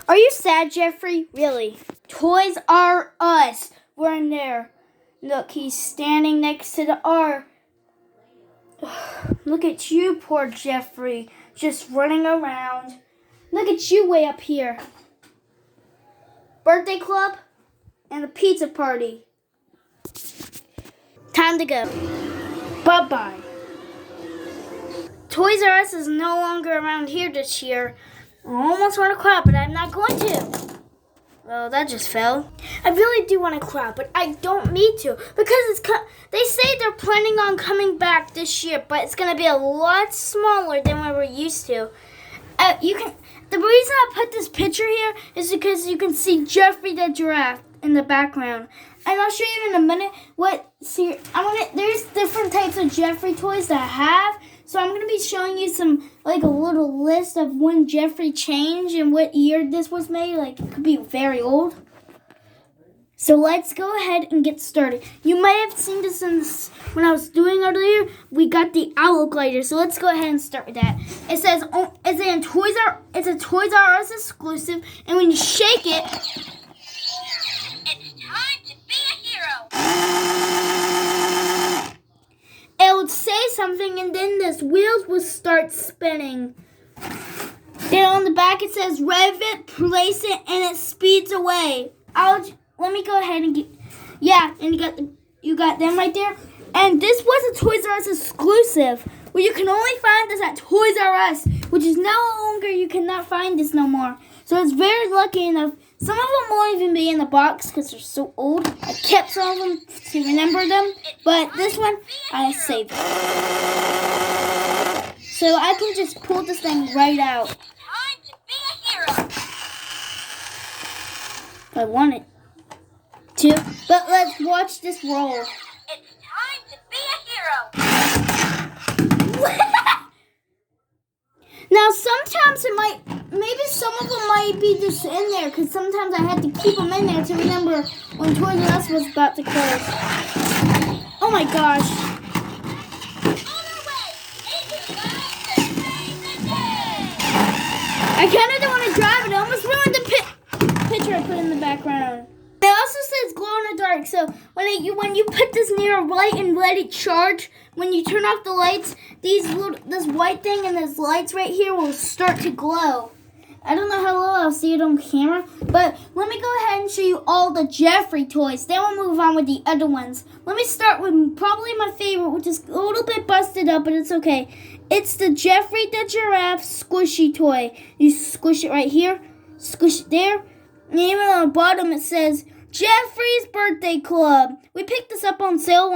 Are you sad, Jeffrey? Really? Toys R Us. We're in there. Look, he's standing next to the R. Look at you, poor Jeffrey, just running around. Look at you way up here. Birthday club and a pizza party. Time to go. Bye-bye. Toys R Us is no longer around here this year. I almost want to cry, but I'm not going to. Well, that just fell. I really do want to cry, but I don't need to because they say they're planning on coming back this year, but it's going to be a lot smaller than we were used to. The reason I put this picture here is because you can see Jeffrey the giraffe in the background. And I'll show you in a minute there's different types of Jeffrey toys that I have. So I'm going to be showing you a little list of when Jeffrey changed and what year this was made. Like, it could be very old. So let's go ahead and get started. You might have seen this when I was doing earlier. We got the owl glider. So let's go ahead and start with that. It says it's a Toys R Us exclusive. And when you shake it, it's time to be a hero. It would say something, and then this wheels would start spinning. Then on the back it says rev it, place it, and it speeds away. Let me go ahead and and you got them right there. And this was a Toys R Us exclusive, where you can only find this at Toys R Us, which is no longer, you cannot find this no more. So it's very lucky enough. Some of them won't even be in the box because they're so old. I kept some of them to remember them, but this one I saved. So I can just pull this thing right out. Time to be a hero. If I want it to. But let's watch this roll. It's time to be a hero. Now sometimes maybe some of them might be just in there because sometimes I had to keep them in there to remember when Toys R Us was about to close. Oh my gosh. I kind of don't want to drive it. I almost ruined the picture I put in the background. It also says glow in the dark. So when you put this near a light and let it charge, when you turn off the lights, this white thing and this lights right here will start to glow. I don't know how well I'll see it on camera, but let me go ahead and show you all the Jeffrey toys. Then we'll move on with the other ones. Let me start with probably my favorite, which is a little bit busted up, but it's okay. It's the Jeffrey the Giraffe squishy toy. You squish it right here, squish it there, and even on the bottom it says Jeffrey's Birthday Club. We picked this up on sale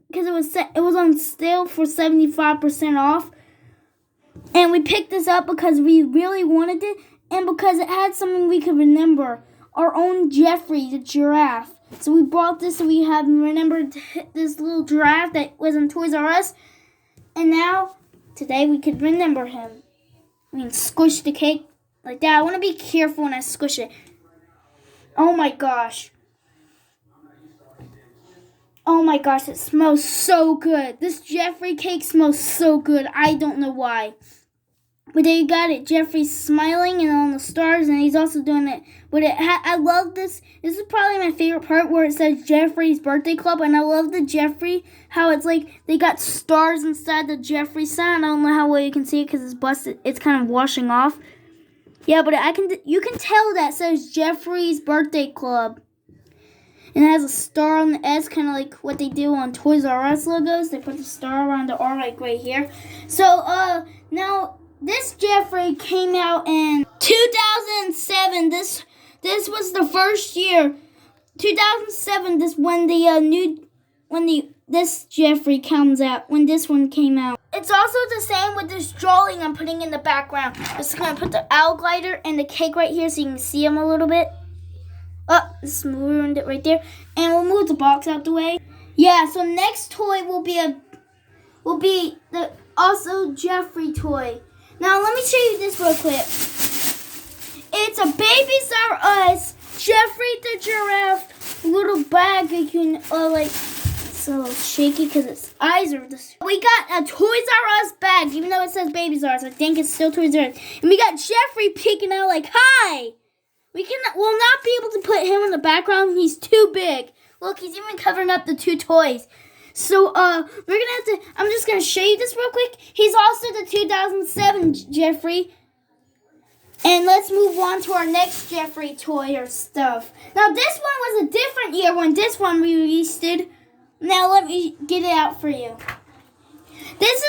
because it was on sale for 75% off. And we picked this up because we really wanted it and because it had something we could remember. Our own Jeffrey the giraffe. So we bought this so we have remembered this little giraffe that was in Toys R Us. And now, today we could remember him. Squish the cake like that. I want to be careful when I squish it. Oh my gosh. Oh my gosh, it smells so good. This Jeffrey cake smells so good. I don't know why. But there you got it. Jeffrey's smiling and on the stars, and he's also doing it. But I love this. This is probably my favorite part where it says Jeffrey's Birthday Club. And I love the Jeffrey, how it's like they got stars inside the Jeffrey sign. I don't know how well you can see it because it's busted. It's kind of washing off. Yeah, but you can tell that says Jeffrey's Birthday Club. And it has a star on the S, kind of like what they do on Toys R Us logos. They put the star around the R like right here. So, now, this Jeffrey came out in 2007. This was the first year. 2007, this Jeffrey comes out, when this one came out. It's also the same with this drawing I'm putting in the background. I'm just going to put the owl glider and the cake right here so you can see them a little bit. Oh, this ruined it right there. And we'll move the box out the way. Yeah, so next toy will be the also Jeffrey toy. Now let me show you this real quick. It's a Babies R Us Jeffrey the Giraffe little bag. You can it's a little shaky because its eyes are this. We got a Toys R Us bag, even though it says Babies R Us. I think it's still Toys R Us. And we got Jeffrey peeking out like, hi! we'll not be able to put him in the background. He's too big. Look, he's even covering up the two toys. So, we're gonna have to, I'm just gonna show you this real quick. He's also the 2007 Jeffrey. And let's move on to our next Jeffrey toy or stuff. Now, this one was a different year when this one released it. Now, let me get it out for you. This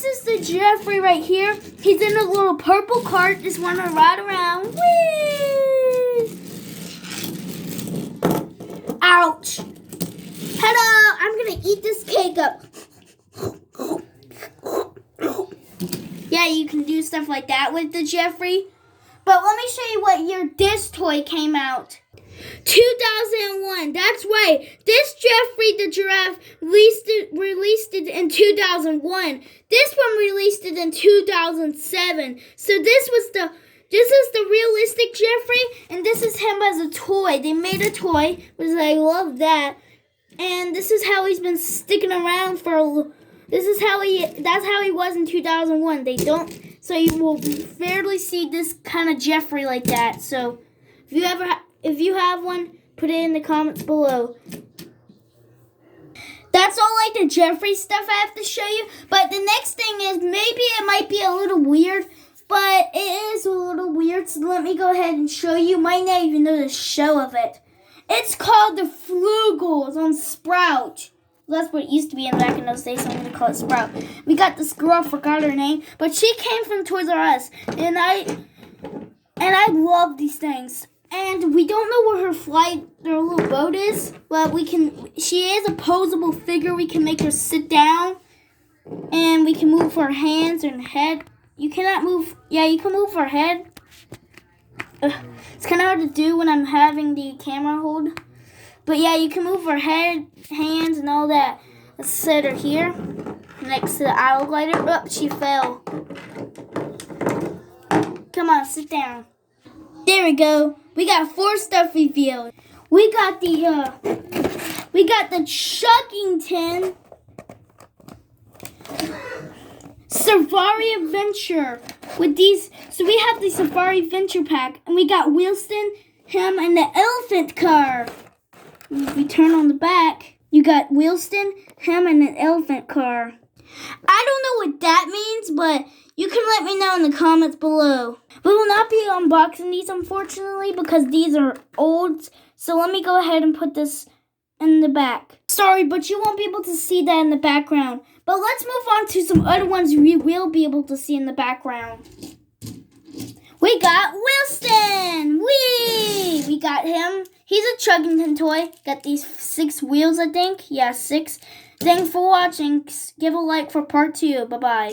is the Jeffrey right here. He's in a little purple cart, just want to ride around. Whee! Ouch! Ta-da! I'm gonna eat this cake up. Yeah, you can do stuff like that with the Jeffrey. But let me show you what year this toy came out. 2001. That's right. This Jeffrey the Giraffe released it in 2001. This one released it in 2007. So this is the realistic Jeffrey, and this is him as a toy. They made a toy, which I love that. And this is how he's been sticking around for. That's how he was in 2001. So you will rarely see this kind of Jeffrey like that. So if you have one, put it in the comments below. That's all like the Jeffrey stuff I have to show you. But the next thing is, maybe it might be a little weird, but it is a little weird. So let me go ahead and show you. Might not even know the show of it. It's called the Flugels on Sprout. That's what it used to be in back in those days, so I'm going to call it Sprout. We got this girl, forgot her name, but she came from Toys R Us, and I love these things. And we don't know where her little boat is, but she is a posable figure. We can make her sit down, and we can move her hands and head. You cannot move, you can move her head. It's kind of hard to do when I'm having the camera hold. But yeah, you can move her head, hands, and all that. Let's set her here next to the aisle glider. Oh, she fell. Come on, sit down. There we go. We got 4 stuff revealed. We got the Chuggington Safari Adventure with these. So we have the Safari Adventure pack, and we got Wilson, him, and the elephant car. If we turn on the back, you got Wilson, him, and an elephant car. I don't know what that means, but you can let me know in the comments below. We will not be unboxing these, unfortunately, because these are old. So let me go ahead and put this in the back. Sorry, but you won't be able to see that in the background. But let's move on to some other ones we will be able to see in the background. We got Wilson! Whee! We got him. He's a Chuggington toy. Got these 6 wheels, I think. Yeah, 6. Thanks for watching. Give a like for part 2. Bye-bye.